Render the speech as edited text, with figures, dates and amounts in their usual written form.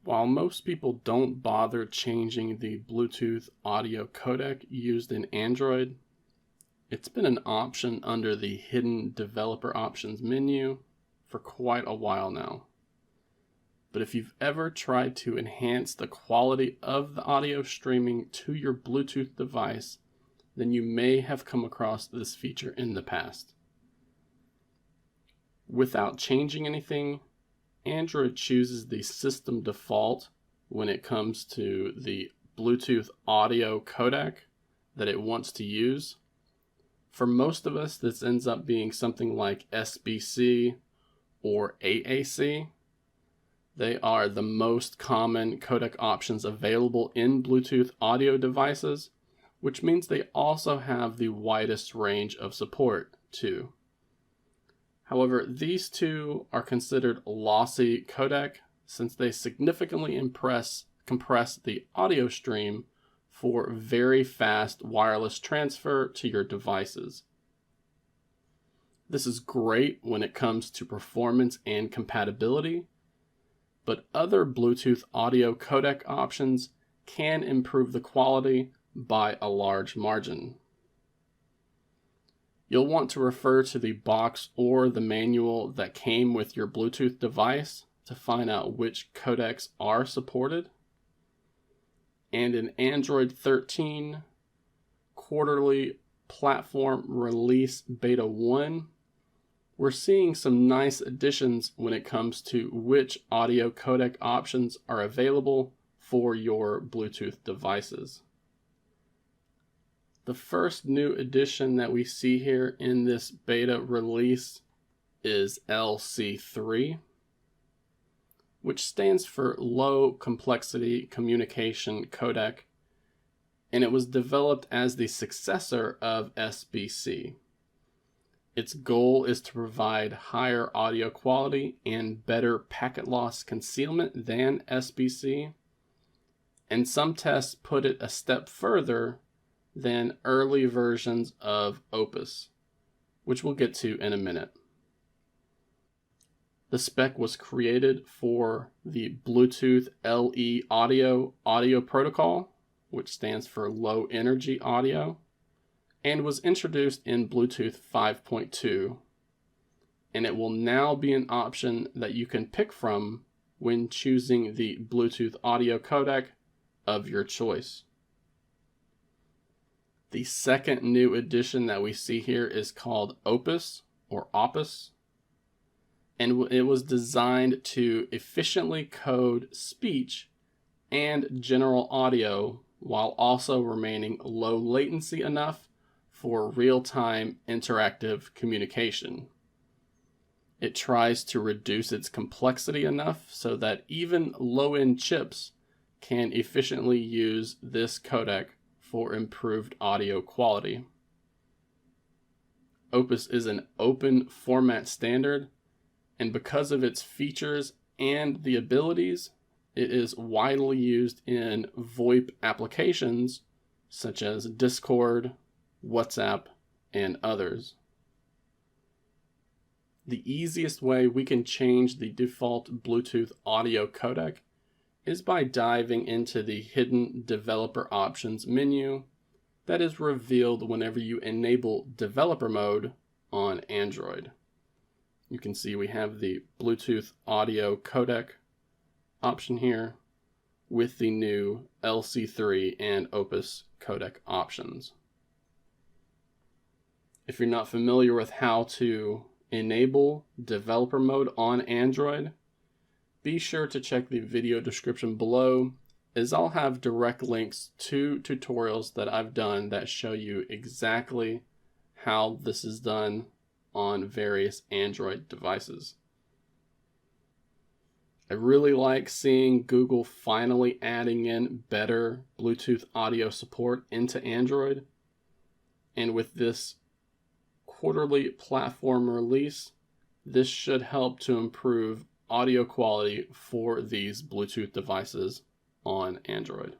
While most people don't bother changing the Bluetooth audio codec used in Android, it's been an option under the hidden developer options menu for quite a while now. But if you've ever tried to enhance the quality of the audio streaming to your Bluetooth device, then you may have come across this feature in the past. Without changing anything, Android chooses the system default when it comes to the Bluetooth audio codec that it wants to use. For most of us, this ends up being something like SBC or AAC. They are the most common codec options available in Bluetooth audio devices, which means they also have the widest range of support too. However, these two are considered lossy codec since they significantly compress the audio stream for very fast wireless transfer to your devices. This is great when it comes to performance and compatibility, but other Bluetooth audio codec options can improve the quality by a large margin. You'll want to refer to the box or the manual that came with your Bluetooth device to find out which codecs are supported. And in Android 13 quarterly platform release beta 1, we're seeing some nice additions when it comes to which audio codec options are available for your Bluetooth devices. The first new addition that we see here in this beta release is LC3, which stands for Low Complexity Communication Codec, and it was developed as the successor of SBC. Its goal is to provide higher audio quality and better packet loss concealment than SBC, and some tests put it a step further than early versions of Opus, which we'll get to in a minute. The spec was created for the Bluetooth LE audio protocol, which stands for low energy audio, and was introduced in Bluetooth 5.2, and it will now be an option that you can pick from when choosing the Bluetooth audio codec of your choice. The second new addition that we see here is called Opus or Opus, and it was designed to efficiently code speech and general audio while also remaining low latency enough for real-time interactive communication. It tries to reduce its complexity enough so that even low-end chips can efficiently use this codec for improved audio quality. Opus is an open format standard, and because of its features and the abilities, it is widely used in VoIP applications such as Discord, WhatsApp, and others. The easiest way we can change the default Bluetooth audio codec is by diving into the hidden developer options menu that is revealed whenever you enable developer mode on Android. You can see we have the Bluetooth audio codec option here with the new LC3 and Opus codec options. If you're not familiar with how to enable developer mode on Android, be sure to check the video description below, as I'll have direct links to tutorials that I've done that show you exactly how this is done on various Android devices. I really like seeing Google finally adding in better Bluetooth audio support into Android, and with this quarterly platform release, this should help to improve audio quality for these Bluetooth devices on Android.